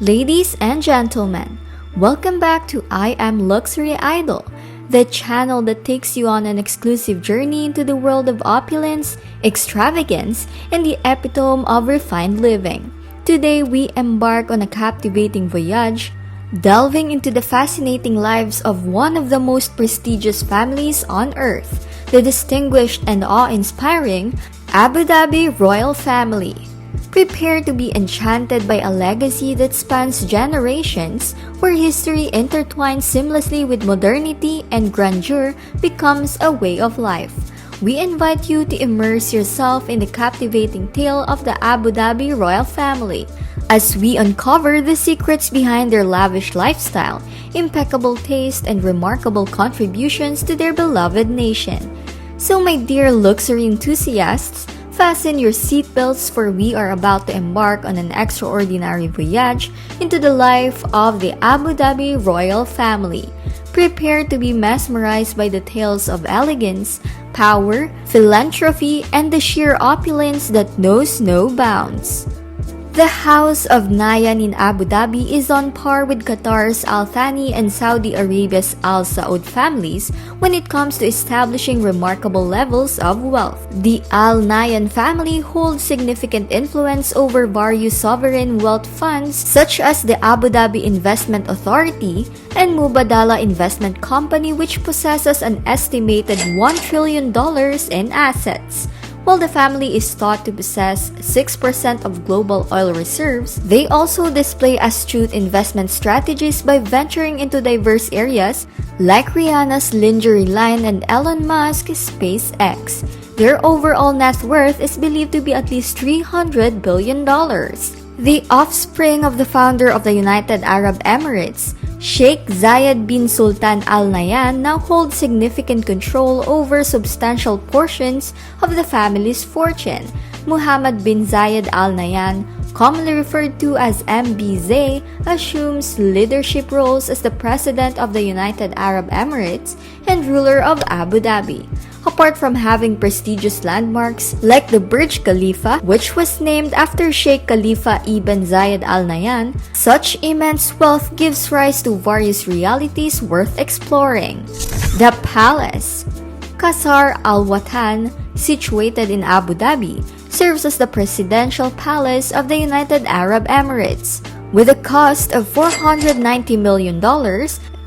Ladies and gentlemen, welcome back to I Am Luxury Idol, the channel that takes you on an exclusive journey into the world of opulence, extravagance, and the epitome of refined living. Today, we embark on a captivating voyage, delving into the fascinating lives of one of the most prestigious families on earth, the distinguished and awe-inspiring Abu Dhabi Royal Family. Prepare to be enchanted by a legacy that spans generations, where history intertwines seamlessly with modernity and grandeur becomes a way of life. We invite you to immerse yourself in the captivating tale of the Abu Dhabi Royal Family as we uncover the secrets behind their lavish lifestyle, impeccable taste, and remarkable contributions to their beloved nation. So, my dear luxury enthusiasts, fasten your seatbelts, for we are about to embark on an extraordinary voyage into the life of the Abu Dhabi Royal Family. Prepare to be mesmerized by the tales of elegance, power, philanthropy, and the sheer opulence that knows no bounds. The House of Nahyan in Abu Dhabi is on par with Qatar's Al Thani and Saudi Arabia's Al Saud families when it comes to establishing remarkable levels of wealth. The Al Nahyan family holds significant influence over various sovereign wealth funds such as the Abu Dhabi Investment Authority and Mubadala Investment Company, which possesses an estimated $1 trillion in assets. While the family is thought to possess 6% of global oil reserves, they also display astute investment strategies by venturing into diverse areas like Rihanna's lingerie line and Elon Musk's SpaceX. Their overall net worth is believed to be at least $300 billion. The offspring of the founder of the United Arab Emirates, Sheikh Zayed bin Sultan Al Nahyan, now holds significant control over substantial portions of the family's fortune. Muhammad bin Zayed Al Nahyan, commonly referred to as MBZ, assumes leadership roles as the President of the United Arab Emirates and ruler of Abu Dhabi. Apart from having prestigious landmarks like the Burj Khalifa, which was named after Sheikh Khalifa ibn Zayed Al Nahyan, such immense wealth gives rise to various realities worth exploring. The Palace Qasr Al Watan, situated in Abu Dhabi, serves as the presidential palace of the United Arab Emirates. With a cost of $490 million,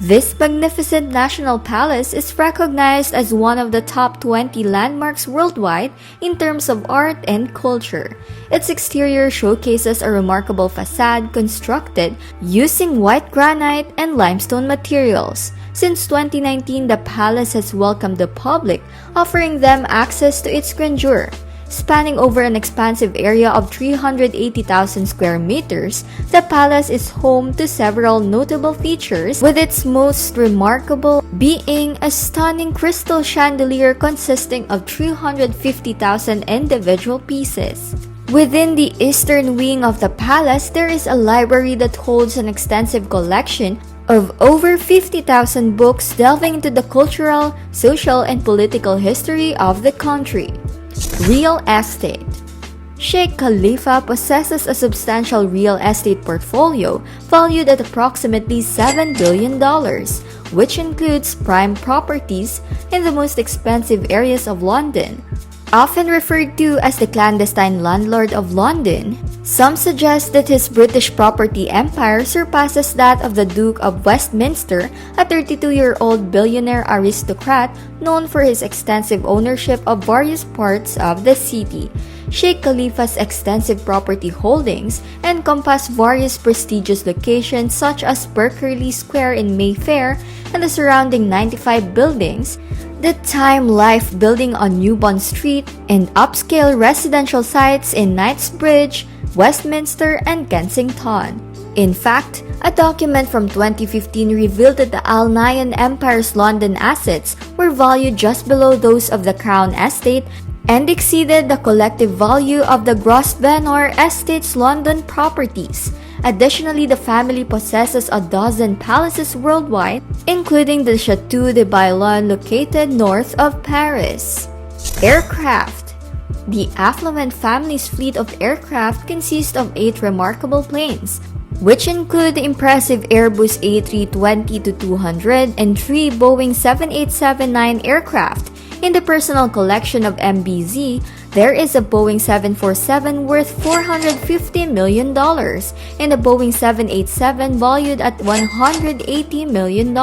this magnificent national palace is recognized as one of the top 20 landmarks worldwide in terms of art and culture. Its exterior showcases a remarkable facade constructed using white granite and limestone materials. Since 2019, the palace has welcomed the public, offering them access to its grandeur. Spanning over an expansive area of 380,000 square meters, the palace is home to several notable features, with its most remarkable being a stunning crystal chandelier consisting of 350,000 individual pieces. Within the eastern wing of the palace, there is a library that holds an extensive collection of over 50,000 books delving into the cultural, social, and political history of the country. Real estate. Sheikh Khalifa possesses a substantial real estate portfolio valued at approximately $7 billion, which includes prime properties in the most expensive areas of London. Often referred to as the clandestine landlord of London, some suggest that his British property empire surpasses that of the Duke of Westminster, a 32-year-old billionaire aristocrat known for his extensive ownership of various parts of the city. Sheikh Khalifa's extensive property holdings encompass various prestigious locations such as Berkeley Square in Mayfair and the surrounding 95 buildings, the Time Life building on New Bond Street, and upscale residential sites in Knightsbridge, Westminster, and Kensington. In fact, a document from 2015 revealed that the Al Nahyan Empire's London assets were valued just below those of the Crown Estate and exceeded the collective value of the Grosvenor Estate's London properties. Additionally, the family possesses a dozen palaces worldwide, including the Château de Bayonne located north of Paris. Aircraft. The affluent family's fleet of aircraft consists of 8 remarkable planes, which include the impressive Airbus A320-200 and 3 Boeing 787-9 aircraft. In the personal collection of MBZ, there is a Boeing 747 worth $450 million and a Boeing 787 valued at $180 million,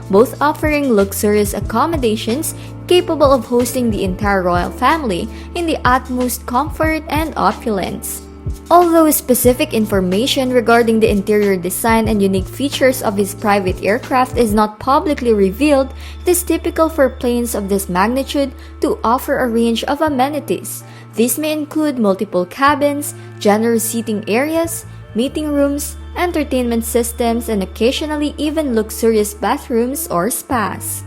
both offering luxurious accommodations capable of hosting the entire royal family in the utmost comfort and opulence. Although specific information regarding the interior design and unique features of his private aircraft is not publicly revealed, it is typical for planes of this magnitude to offer a range of amenities. These may include multiple cabins, generous seating areas, meeting rooms, entertainment systems, and occasionally even luxurious bathrooms or spas.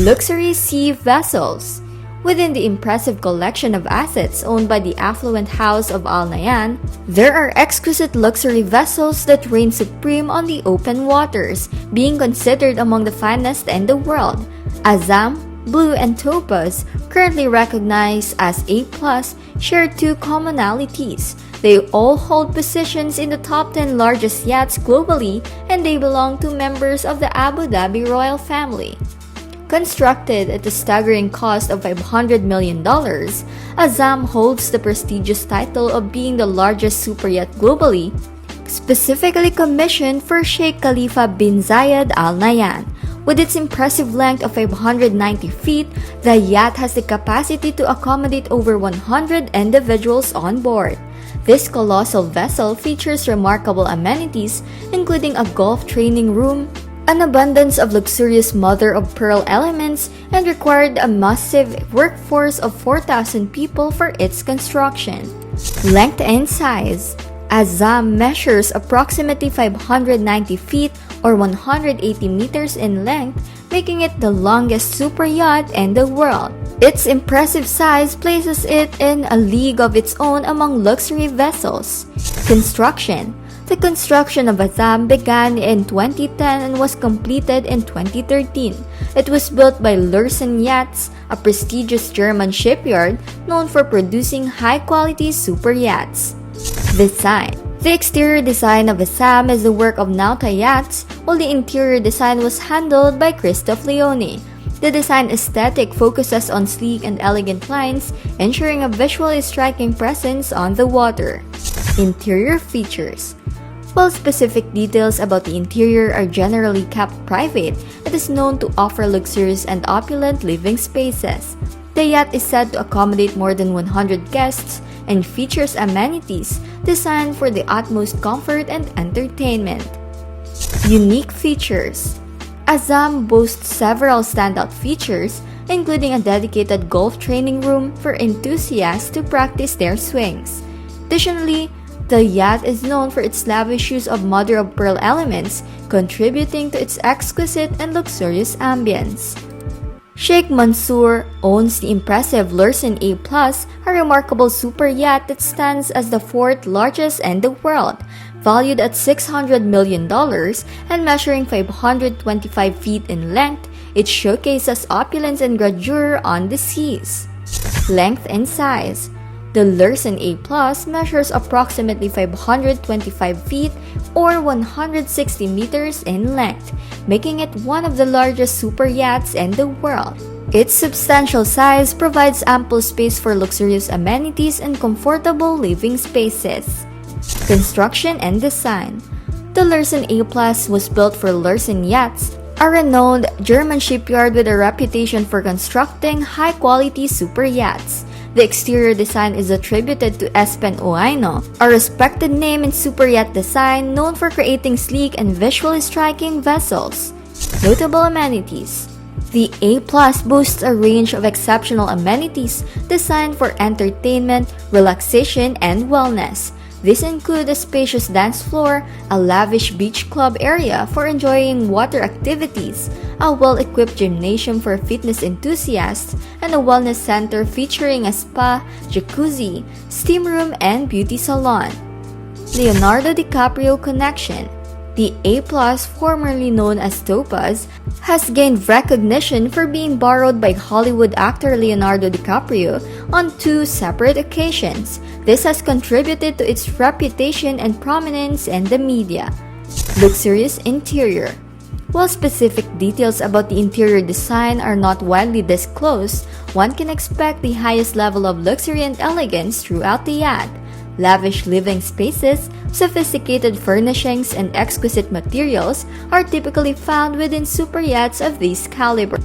Luxury sea vessels. Within the impressive collection of assets owned by the affluent House of Al Nahyan, there are exquisite luxury vessels that reign supreme on the open waters, being considered among the finest in the world. Azam, Blue, and Topaz, currently recognized as A+, share two commonalities. They all hold positions in the top 10 largest yachts globally, and they belong to members of the Abu Dhabi Royal Family. Constructed at a staggering cost of $500 million, Azam holds the prestigious title of being the largest superyacht globally, specifically commissioned for Sheikh Khalifa bin Zayed Al Nahyan. With its impressive length of 590 feet, the yacht has the capacity to accommodate over 100 individuals on board. This colossal vessel features remarkable amenities, including a golf training room, an abundance of luxurious mother-of-pearl elements, and required a massive workforce of 4,000 people for its construction. Length and size. Azam measures approximately 590 feet or 180 meters in length, making it the longest super yacht in the world. Its impressive size places it in a league of its own among luxury vessels. Construction. The construction of Azam began in 2010 and was completed in 2013. It was built by Lürssen Yachts, a prestigious German shipyard known for producing high-quality super yachts. Design. The exterior design of Azam is the work of Nauta Yachts, while the interior design was handled by Christophe Leone. The design aesthetic focuses on sleek and elegant lines, ensuring a visually striking presence on the water. Interior features. While specific details about the interior are generally kept private, it is known to offer luxurious and opulent living spaces. The yacht is said to accommodate more than 100 guests and features amenities designed for the utmost comfort and entertainment. Unique features. Azam boasts several standout features, including a dedicated golf training room for enthusiasts to practice their swings. Additionally, the yacht is known for its lavish use of mother-of-pearl elements, contributing to its exquisite and luxurious ambience. Sheikh Mansour owns the impressive Lürssen A+, a remarkable super yacht that stands as the fourth largest in the world, valued at $600 million and measuring 525 feet in length. It showcases opulence and grandeur on the seas. Length and size. The Lürssen A+ measures approximately 525 feet or 160 meters in length, making it one of the largest super yachts in the world. Its substantial size provides ample space for luxurious amenities and comfortable living spaces. Construction and design. The Lürssen A+ was built for Lürssen Yachts, a renowned German shipyard with a reputation for constructing high-quality super yachts. The exterior design is attributed to Espen Oaino, a respected name in super yacht design known for creating sleek and visually striking vessels. Notable amenities. The A+ boasts a range of exceptional amenities designed for entertainment, relaxation, and wellness. These include a spacious dance floor, a lavish beach club area for enjoying water activities, a well-equipped gymnasium for fitness enthusiasts, and a wellness center featuring a spa, jacuzzi, steam room, and beauty salon. Leonardo DiCaprio connection. The A+, formerly known as Topaz, has gained recognition for being borrowed by Hollywood actor Leonardo DiCaprio on 2 separate occasions. This has contributed to its reputation and prominence in the media. Luxurious interior. While specific details about the interior design are not widely disclosed, one can expect the highest level of luxury and elegance throughout the yacht. Lavish living spaces, sophisticated furnishings, and exquisite materials are typically found within super yachts of this caliber.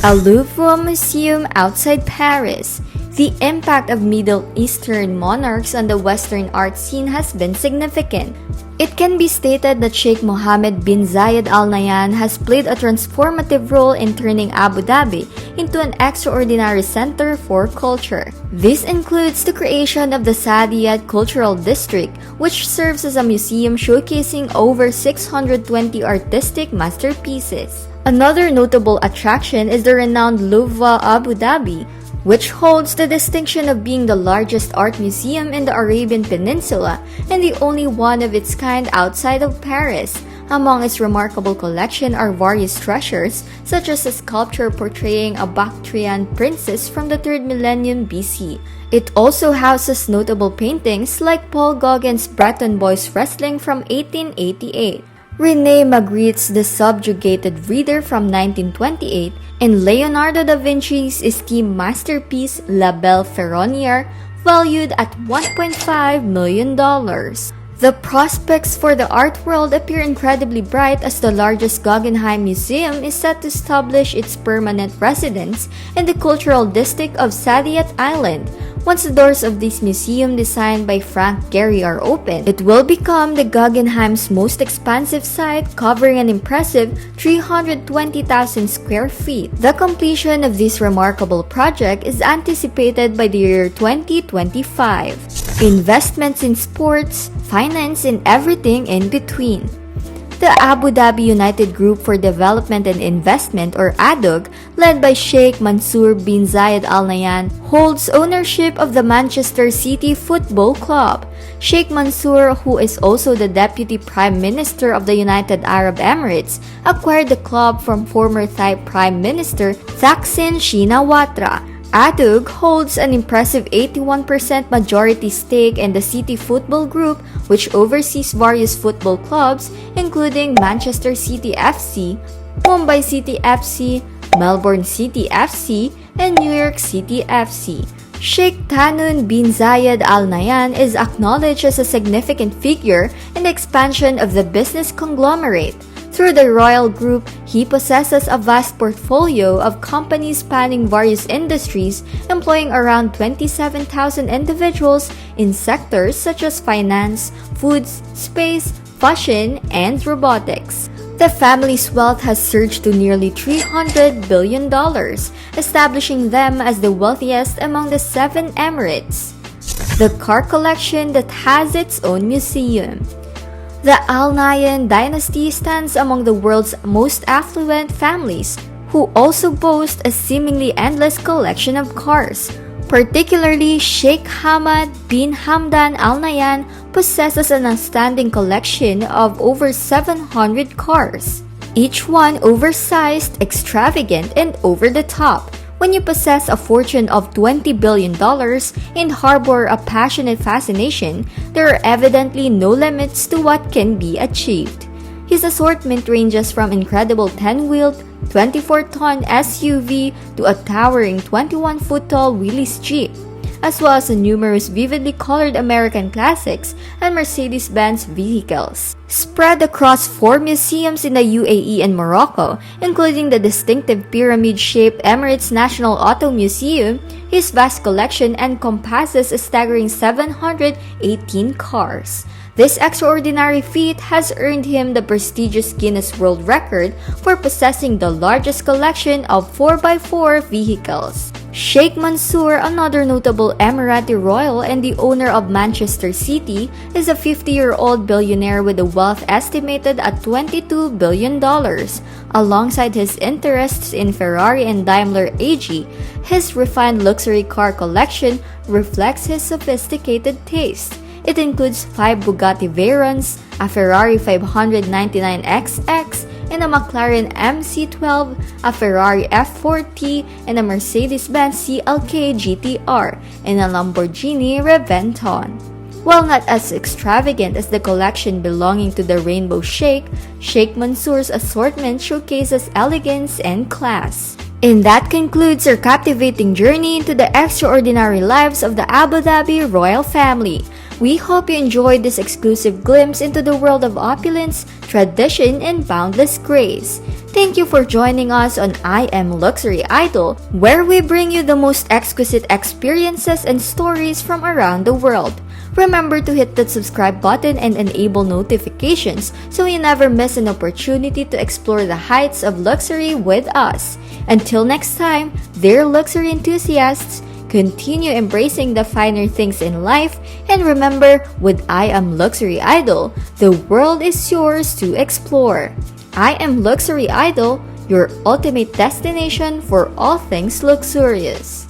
A Louvre museum outside Paris. The impact of Middle Eastern monarchs on the Western art scene has been significant. It can be stated that Sheikh Mohammed bin Zayed Al Nahyan has played a transformative role in turning Abu Dhabi into an extraordinary center for culture. This includes the creation of the Saadiyat Cultural District, which serves as a museum showcasing over 620 artistic masterpieces. Another notable attraction is the renowned Louvre Abu Dhabi, which holds the distinction of being the largest art museum in the Arabian Peninsula and the only one of its kind outside of Paris. Among its remarkable collection are various treasures, such as a sculpture portraying a Bactrian princess from the 3rd millennium BC. It also houses notable paintings like Paul Gauguin's Breton Boys Wrestling from 1888. René Magritte's The Subjugated Reader from 1928, and Leonardo da Vinci's esteemed masterpiece La Belle Ferronnière, valued at $1.5 million. The prospects for the art world appear incredibly bright as the largest Guggenheim Museum is set to establish its permanent residence in the cultural district of Saadiyat Island. Once the doors of this museum designed by Frank Gehry are open, it will become the Guggenheim's most expansive site, covering an impressive 320,000 square feet. The completion of this remarkable project is anticipated by the year 2025. Investments in sports, finance, and everything in between. The Abu Dhabi United Group for Development and Investment, or ADUG, led by Sheikh Mansour bin Zayed Al Nahyan, holds ownership of the Manchester City Football Club. Sheikh Mansour, who is also the Deputy Prime Minister of the United Arab Emirates, acquired the club from former Thai Prime Minister Thaksin Shinawatra. ADUG holds an impressive 81% majority stake in the City Football Group, which oversees various football clubs including Manchester City FC, Mumbai City FC, Melbourne City FC, and New York City FC. Sheikh Tanun bin Zayed Al Nahyan is acknowledged as a significant figure in the expansion of the business conglomerate. Through the Royal Group, he possesses a vast portfolio of companies spanning various industries, employing around 27,000 individuals in sectors such as finance, foods, space, fashion, and robotics. The family's wealth has surged to nearly $300 billion, establishing them as the wealthiest among the 7 Emirates. The car collection that has its own museum. The Al Nahyan dynasty stands among the world's most affluent families, who also boast a seemingly endless collection of cars. Particularly, Sheikh Hamad bin Hamdan Al Nahyan possesses an outstanding collection of over 700 cars, each one oversized, extravagant, and over the top. When you possess a fortune of $20 billion and harbor a passionate fascination, there are evidently no limits to what can be achieved. His assortment ranges from incredible 10-wheeled, 24-ton SUV to a towering 21-foot-tall Willys Jeep, as well as numerous vividly colored American classics and Mercedes-Benz vehicles. Spread across 4 museums in the UAE and Morocco, including the distinctive pyramid-shaped Emirates National Auto Museum, his vast collection encompasses a staggering 718 cars. This extraordinary feat has earned him the prestigious Guinness World Record for possessing the largest collection of 4x4 vehicles. Sheikh Mansour, another notable Emirati royal and the owner of Manchester City, is a 50-year-old billionaire with a wealth estimated at $22 billion. Alongside his interests in Ferrari and Daimler AG, his refined luxury car collection reflects his sophisticated taste. It includes 5 Bugatti Veyrons, a Ferrari 599XX, and a McLaren MC12, a Ferrari F40, and a Mercedes-Benz CLK GTR, and a Lamborghini Reventon. While not as extravagant as the collection belonging to the Rainbow Sheikh, Sheikh Mansour's assortment showcases elegance and class. And that concludes our captivating journey into the extraordinary lives of the Abu Dhabi Royal Family. We hope you enjoyed this exclusive glimpse into the world of opulence, tradition, and boundless grace. Thank you for joining us on I Am Luxury Idol, where we bring you the most exquisite experiences and stories from around the world. Remember to hit that subscribe button and enable notifications so you never miss an opportunity to explore the heights of luxury with us. Until next time, dear luxury enthusiasts, continue embracing the finer things in life, and remember, with I Am Luxury Idol, the world is yours to explore. I Am Luxury Idol, your ultimate destination for all things luxurious.